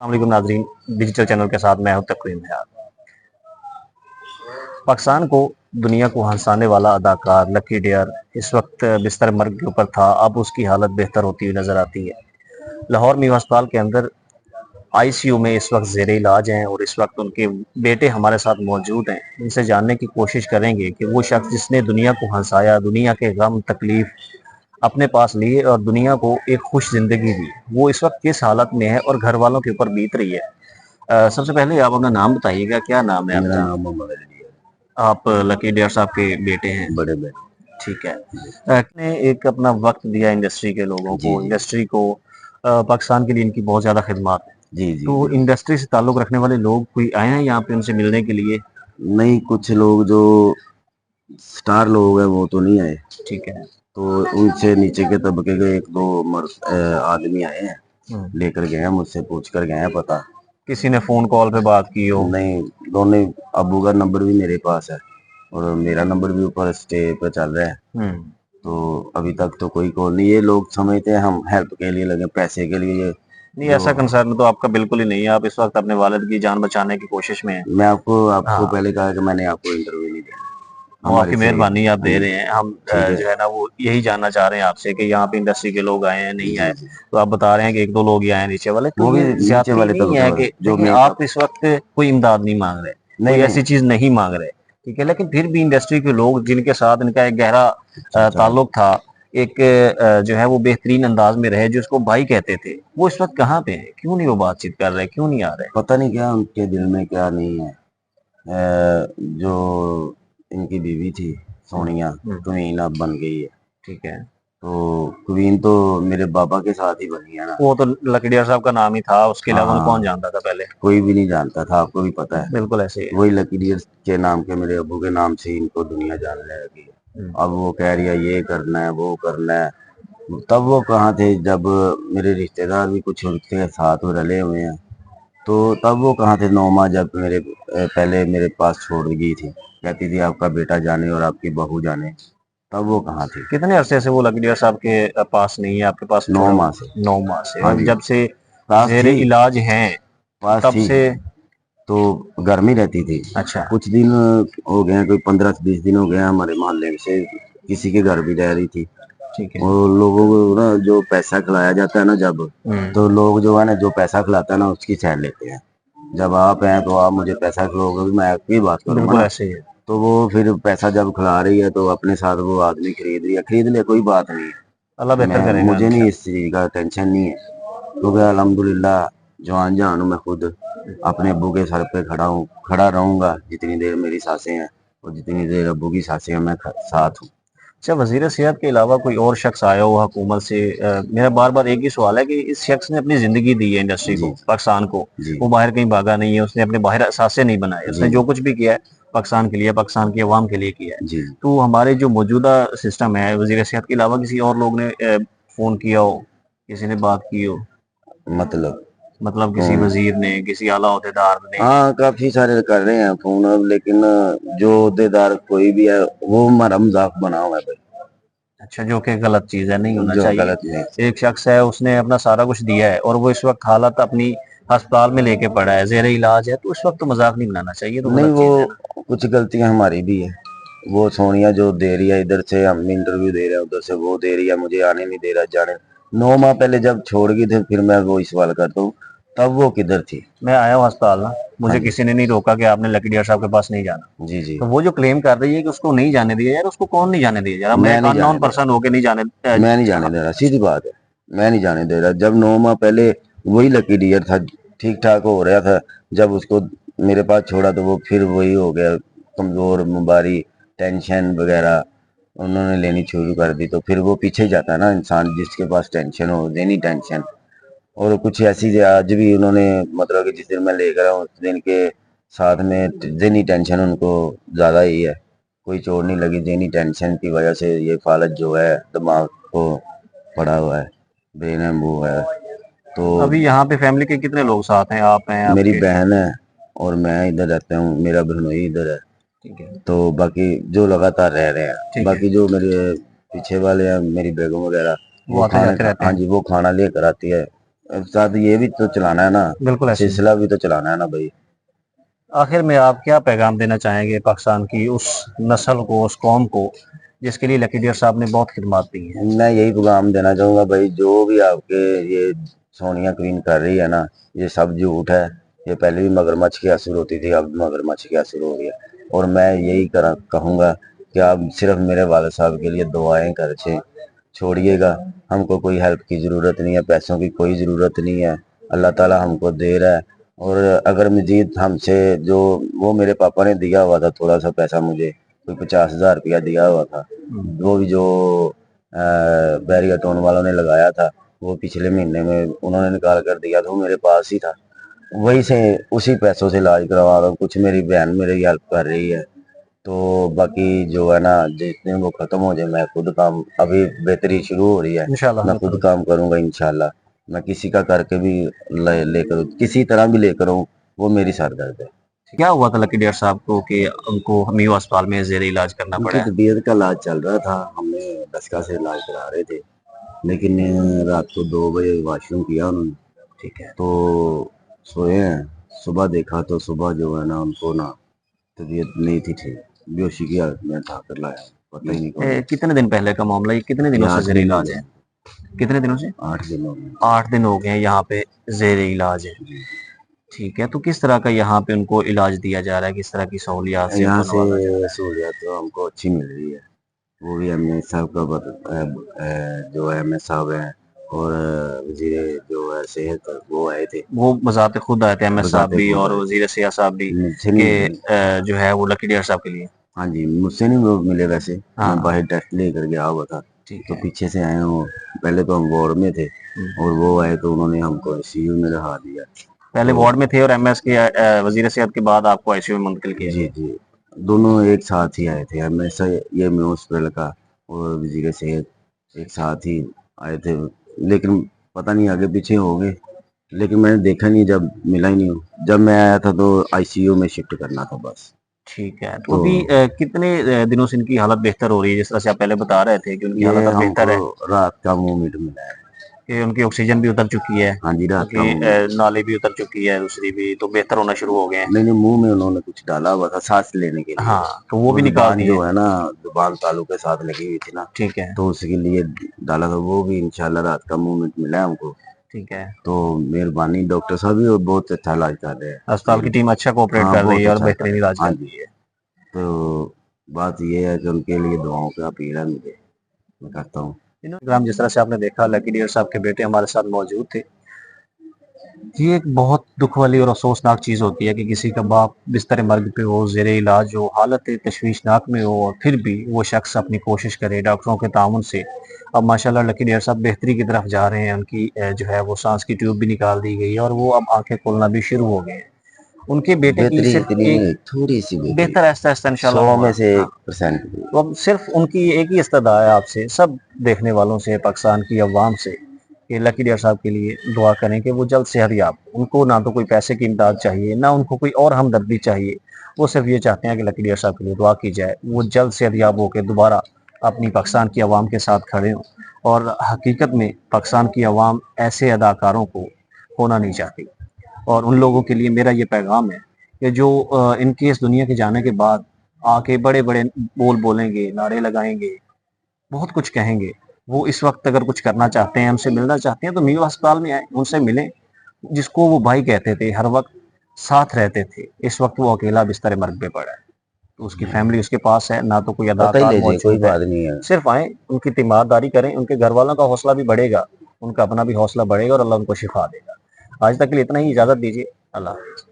अस्सलामुअलैकुम नाज़रीन, digital channel के साथ मैं हूं तकरीम हयात। पाकिस्तान को दुनिया को हंसाने वाला अदाकार लकी डेयर इस वक्त बिस्तर मर्ग के ऊपर था। अब उसकी हालत बेहतर होती हुई नजर आती है। लाहौर मीम अस्पताल के अंदर आईसीयू में इस वक्त ज़ेरे इलाज हैं और इस वक्त उनके बेटे हमारे साथ मौजूद हैं। इनसे जानने की कोशिश करेंगे कि वो शख्स जिसने दुनिया को हंसाया, दुनिया के गम तकलीफ अपने पास लिए और दुनिया को एक खुश जिंदगी दी, वो इस वक्त किस हालत में है और घर वालों के ऊपर बीत रही है। सबसे पहले आप अपना नाम बताइएगा, क्या नाम है मेरा आपका? नाम मोहम्मद अली है। आप लकी डेयर साहब के बेटे हैं। बड़े बड़े। ठीक है। आपने एक अपना वक्त दिया इंडस्ट्री के लोगों जी को, जी इंडस्ट्री को, पाकिस्तान के लिए इनकी बहुत ज़्यादा खिदमत है। जी जी तो बिल्कुल। इंडस्ट्री से ताल्लुक़ रखने वाले लोग कोई आए हैं यहाँ पे उनसे मिलने के लिए? नहीं, कुछ लोग जो स्टार लोग हैं वो तो नहीं आए। ठीक है। तो उनसे नीचे के तबके के एक दो आदमी आए हैं, हुँ। लेकर गए हैं, मुझसे पूछ कर गए हैं पता। किसी ने फ़ोन कॉल पे बात की हो? नहीं, दोनों अब्बू का नंबर भी मेरे पास है और मेरा नंबर भी ऊपर स्टे पे चल रहा है। हुँ। तो अभी तक तो कोई कॉल नहीं। ये लोग समझते हैं हम हेल्प के लिए लगे, पैसे के लिए। ये नहीं, जो ऐसा कंसर्न तो आपका बिल्कुल ही नहीं है। आप इस वक्त अपने वालिद की जान बचाने की कोशिश में हैं। मैं आपको आपको हाँ। पहले कहा कि मैंने आपको इंटरव्यू नहीं दिया वो हमारे आपकी से। मेहरबानी आप हाँ दे जी, रहे हैं। हम ठीक है। जो है ना वो यही जानना चाह रहे हैं आपसे कि यहाँ पे इंडस्ट्री के लोग आए हैं, नहीं जी आए। जी। तो आप बता रहे हैं कि 1-2 लोग ही आए हैं नीचे वाले, तो वो भी ये नीचे ज़्यादती वाले नहीं तबके है वाले कि जो देखिए मेकअप। आप इस वक्त कोई इमदाद नहीं माँग रहे, नहीं कोई नहीं। ऐसी चीज़ नहीं माँग रहे, ठीक है? लेकिन फिर भी इंडस्ट्री के लोग जिनके साथ इनका एक गहरा अच्छा अच्छा। ताल्लुक था, एक जो है वो बेहतरीन अंदाज में रहे, जो उसको भाई कहते थे, वो इस वक्त कहाँ पे हैं? क्यों नहीं वो बातचीत कर रहे? क्यों नहीं आ रहे? पता नहीं क्या उनके दिल में क्या नहीं है। जो इनकी बीवी थी हुँ, सोनिया, हुँ, क्वीन अब बन गई है। ठीक है। तो क्वीन तो मेरे पापा के साथ ही बनी है ना। वो तो लकड़िया साहब का नाम ही था, उसके हाँ अलावा उन्हें कौन हाँ। जानता था पहले? कोई भी नहीं जानता था, आपको भी पता है। बिल्कुल ऐसे ही है। वही लकी डियर के नाम के मेरे अब्बू के नाम से ही इनको दुनिया जानने लगी है। हुँ। अब वो कह रही है ये करना है वो करना है। तब वो कहाँ थे जब मेरे रिश्तेदार भी कुछ उनके साथ वो रले हुए हैं। तो तब वो कहाँ थे 9 माह जब मेरे पहले मेरे पास छोड़ गई थी। कहती थी आपका बेटा जाने और आपकी बहू जाने। तब वो कहाँ थी। कितने अरसे से वो लकड़िया साहब के पास नहीं है, आपके पास 9 छोड़ा हुआ? माह से। 9 माह से। हाँ अब जी। जब से पास ज़ेरे थी। इलाज हैं, पास तब थी। से। तो घर में रहती थी। अच्छा। कुछ दिन हो गए हैं, कोई 15 से 20 दिन हो गए हैं, हमारे मोहल्ले से किसी के घर भी रह रही थी। ठीक है। और लोगों को ना जो पैसा खिलाया जाता है ना जब, हुँ। तो लोग जो है ना जो पैसा खिलाता है ना उसकी साइड लेते हैं। जब आप हैं तो आप मुझे पैसा खिलाओगे, मैं आपकी बात करूंगा बिल्कुल ना। ऐसे ही है। तो वो फिर पैसा जब खिला रही है तो अपने साथ वो आदमी खरीद रही है, खरीद ले, कोई बात नहीं अल्लाह है। बेहतर मैं करेगा मुझे नहीं इस इंशाल्लाह। चीज का टेंशन नहीं है, क्योंकि अल्हम्दुलिल्लाह जवान जहान हूं मैं खुद। अपने अब्बू के सर पे खड़ा हूँ, खड़ा रहूंगा जितनी देर मेरी सांसें हैं और जितनी देर अब्बू की सांसें हैं, मैं साथ हूँ। अच्छा, वज़ीर सेहत के अलावा कोई और शख्स आया हो हुकूमत से? मेरा बार-बार एक ही सवाल है कि इस शख्स ने अपनी ज़िंदगी दी है इंडस्ट्री जी को, पाकिस्तान को। जी वो बाहर कहीं भागा नहीं है, उसने अपने बाहर असासे नहीं बनाए। जी उसने जो कुछ भी किया है, पाकिस्तान के लिए, पाकिस्तान की अवाम के लिए किया है। जी। तो हमारे जो मौजूदा सिस्टम है, वज़ीर सेहत के अलावा किसी और लोग ने फ़ोन किया हो, किसी ने बात की हो? मतलब मतलब किसी कौन? वज़ीर ने, किसी आला ओहदेदार ने? हाँ, काफी सारे कर रहे हैं फोन अब, लेकिन जो ओहदेदार कोई भी है वो हमारा मजाक बना हुआ है भाई। अच्छा, जो कि गलत चीज़ है, नहीं होना जो चाहिए। गलत नहीं। एक शख्स है, उसने अपना सारा कुछ दिया है और वो इस वक़्त हालत अपनी अस्पताल में लेके पड़ा है, ज़ेरे इलाज है, तो उस वक़्त तो मज़ाक नहीं बनाना चाहिए, ये तो नहीं, गलत वो चीज़ है ना। कुछ गलतियां हमारी भी है। वो सोनिया जो दे रही है, इधर से हम इंटरव्यू दे रहे हैं, उधर से वो दे रही है, मुझे आने नहीं दे रहा जाने। 9 माह पहले जब छोड़ गई थी, फिर मैं वो सवाल करता हूँ, तब वो किधर थी। मैं आया हूँ अस्पताल ना, हाँ मुझे जी किसी ने नहीं रोका कि आपने लकी डियर साहब के पास नहीं जाना। जी जी। तो वो जो क्लेम कर रही है कि उसको नहीं जाने दिया, यार उसको कौन नहीं जाने दिया? यार मैं मैं एक नहीं अननोन जाने दे पर्सन होके नहीं जाने रहा, मैं नहीं जाने दे रहा, सीधी बात है। मैं नहीं जाने दे रहा। जब 9 माह पहले वही लकी डियर था, ठीक ठाक हो रहा था। जब उसको मेरे पास छोड़ा तो वो फिर वही हो गया, कमजोर, मुबारी, टेंशन वगैरह उन्होंने लेनी शुरू कर दी। तो फिर वो पीछे जाता है ना इंसान, जिसके पास टेंशन हो, देनी टेंशन। और कुछ ऐसी आज भी उन्होंने, मतलब कि जिस दिन मैं लेकर आया उस दिन के साथ में देनी टेंशन उनको ज्यादा ही है। कोई चोट नहीं लगी, देनी टेंशन की वजह से ये फालत जो है दिमाग को पड़ा हुआ है, ब्रेन है वो है। तो अभी यहाँ पे फैमिली के कितने लोग साथ हैं? आप हैं, मेरी आपके? बहन है और मैं इधर रहता हूँ, मेरा बहनोई इधर है। ठीक है, तो बाकी जो लगातार रह रहे हैं, ठीक है। बाकी जो मेरे पीछे वाले हैं, मेरी बेगम वगैरह, वो वो आते खाने जाते रहते हाँ हैं। जी, वो खाना लेकर आती है। साथ ये भी तो चलाना है ना, बिल्कुल ऐसे ही। सिलसिला भी तो चलाना है ना भाई। आखिर में आप क्या पैगाम देना चाहेंगे पाकिस्तान की उस नस्ल को, उस कौम को, जिसके लिए लकी डियर साहब ने बहुत खिदमत दी है? मैं यही पैगाम देना चाहूंगा भाई, जो भी आपके ये सोनिया क्वीन कर रही है ना, ये सब झूठ है। ये पहले भी मगरमच्छ की असर होती थी, अब मगरमच्छ की असर हो रही है। और मैं यही कहूंगा कि आप सिर्फ मेरे वाले साहब के लिए दुआएं कर छोड़िएगा। हमको कोई हेल्प की ज़रूरत नहीं है, पैसों की कोई ज़रूरत नहीं है। अल्लाह ताला हमको दे रहा है। और अगर मजीद हमसे जो वो मेरे पापा ने दिया हुआ था थोड़ा सा पैसा, मुझे कोई 50,000 रुपया दिया हुआ था, वो भी जो बैरिया टोन वालों ने लगाया था, वो पिछले महीने में उन्होंने निकाल कर दिया था, वो मेरे पास ही था। वही से उसी पैसों से इलाज करवा रहा हूँ। कुछ मेरी बहन मेरी हेल्प कर रही है। तो बाकी जो है ना, जितने वो खत्म हो जाए, मैं खुद काम, अभी बेहतरी शुरू हो रही है, इंशाल्लाह मैं खुद काम करूंगा इंशाल्लाह। मैं किसी का करके भी लेकर किसी तरह भी लेकर आऊं, वो मेरी सरदर्द है। क्या हुआ था लकी डियर साहब को कि उनको मीवा अस्पताल में जेर इलाज करना उनकी पड़ा है? तबीयत का इलाज चल रहा था, हमने दस्का से इलाज करा रहे थे, लेकिन रात को 2 बजे वॉशरूम किया उन्होंने। ठीक है। तो सोए हैं, सुबह देखा तो सुबह जो है ना, उनको ना तबीयत नहीं थी ठीक, बेहोशी की हालत में उठा कर लाया, पता ही नहीं कौन। कितने दिन पहले का मामला, ये कितने ये दिनों से 8 जेर दिन हो इलाज है? गए, कितने दिनों से? 8 दिन हो गए। 8 दिन हो गए हैं यहाँ पे जेर इलाज है। ठीक है, तो किस तरह का यहाँ पे उनको इलाज दिया जा रहा है, किस तरह की सहूलियात से यहाँ उनको से नवाजा जा रहा है? सहूलियत तो हमको अच्छी मिल रही है। वो भी एमए साहब का जो एमए साहब हैं, और वजीर जो है सेहत वो आए थे, वो बजाते खुद आए थे एमएस साहब बताते भी खुद और आए थे। वजीर सियाह साहब भी मुझसे कि नहीं, जो है वो लकी डियर साहब के लिए। हाँ जी, मुझसे नहीं वो मिले वैसे, मैं हाँ, बाहर टेस्ट लेकर गया हुआ था। ठीक तो है। पीछे से आए हो, पहले तो हम वार्ड में थे, और वो आए तो उन्होंने हमको आईसीयू में रखा दिया। पहले तो वार्ड में थे और एमएस के वजीर सेहत के बाद आपको आईसीयू में मुंतकिल किया जी गया। जी, दोनों एक साथ ही आए थे, हमेशा ये मैं हॉस्पिटल का और वजीर सेहत एक साथ ही आए थे। लेकिन पता नहीं आगे पीछे हो गए, लेकिन मैंने देखा नहीं, जब मिला ही नहीं हूँ। जब मैं आया था तो आईसीयू में शिफ्ट करना था बस। ठीक है, तो तो अभी कितने दिनों से इनकी हालत बेहतर हो रही है? जिस तरह से आप पहले बता रहे थे कि उनकी ये हालत अब हमको बेहतर है, रात का मूवमेंट मिला है। कि उनकी ऑक्सीजन भी उतर चुकी है, हाँ जी, रात का उनकी मूवमेंट। नाली भी उतर चुकी है, दूसरी भी तो बेहतर होना शुरू हो गए हैं। नहीं नहीं, मुंह में उन्होंने कुछ डाला हुआ था सांस लेने के लिए। हाँ, तो वो वो भी निकाल जुबान दिए। जो है ना, जुबान तालू के साथ लगी हुई थी ना, ठीक है। तो उसके लिए डाला था। वो भी इंशाल्लाह रात का मूवमेंट मिला है हमको। ठीक है, तो मेहरबानी, डॉक्टर साहब भी और बहुत अच्छा इलाज कर रहे हैं। अस्पताल की टीम अच्छा कोऑपरेट हाँ, कर रही बहुत है और अच्छा कर बेहतरीन रहे हैं, इलाज हाँ कर जी। रही है। तो बात ये है कि उनके लिए दुआओं का अपील है मुझे, मैं करता हूँ। इंस्टाग्राम जिस तरह से आपने देखा, लकी डियर साहब के बेटे हमारे साथ मौजूद थे। ये एक बहुत दुख वाली और अफसोसनाक चीज़ होती है कि किसी का बाप बिस्तर मर्ग पे हो, ज़ेरे इलाज हो, हालत तशवीशनाक में हो और फिर भी वो शख्स अपनी कोशिश करे डॉक्टरों के ताउन से। अब माशाल्लाह लकी डियर साहब बेहतरी की तरफ जा रहे हैं। उनकी जो है वो सांस की ट्यूब भी निकाल दी गई है और वो अब आंखें खोलना भी शुरू हो गए हैं। उनके बेटे की बेहतरी सिर्फ इतनी एक नहीं, थोड़ी सी बेहतरी, बेहतर आहिस्ता आहिस्ता इंशाल्लाह 100 होगा। में से हाँ, 1%। तो अब सिर्फ उनकी एक ही इस्तदा है आपसे, सब देखने वालों से, पाकिस्तान की अवाम से, कि लकी डियर साहब के लिए दुआ करें कि वो जल्द सेहतयाब हो। उनको ना तो कोई पैसे की इमदाद चाहिए, ना उनको कोई और हमदर्दी चाहिए। वो सिर्फ ये चाहते हैं कि लकी डियर साहब के लिए दुआ की जाए, वो जल्द सेहतयाब होकर दोबारा अपनी पाकिस्तान की अवाम के साथ खड़े हों। और हकीकत में पाकिस्तान की अवाम ऐसे अदाकारों को होना नहीं चाहती। और उन लोगों के लिए मेरा ये पैगाम है कि जो इनके इस दुनिया के जाने के बाद आके बड़े-बड़े बोल बोलेंगे, नारे लगाएँगे, बहुत कुछ कहेंगे। वो इस वक़्त अगर कुछ करना चाहते हैं, हमसे मिलना चाहते हैं तो मीर अस्पताल में आएँ, उनसे मिलें। जिसको वो भाई कहते थे, हर वक़्त साथ रहते थे, इस वक़्त वो अकेला बिस्तर मर्ग पे पड़ा है। तो उसकी फैमिली उसके पास है, ना तो कोई पता ही अदाकार लीजिए, कोई मौजूद है। बात नहीं है। सिर्फ़ आएँ, उनकी तीमारदारी करें, उनके घरवालों का हौसला भी बढ़ेगा, उनका अपना भी हौसला बढ़ेगा और अल्लाह उनको शिफ़ा देगा। आज तक के लिए इतना ही, इजाज़त दीजिए। अल्लाह हाफ़िज़।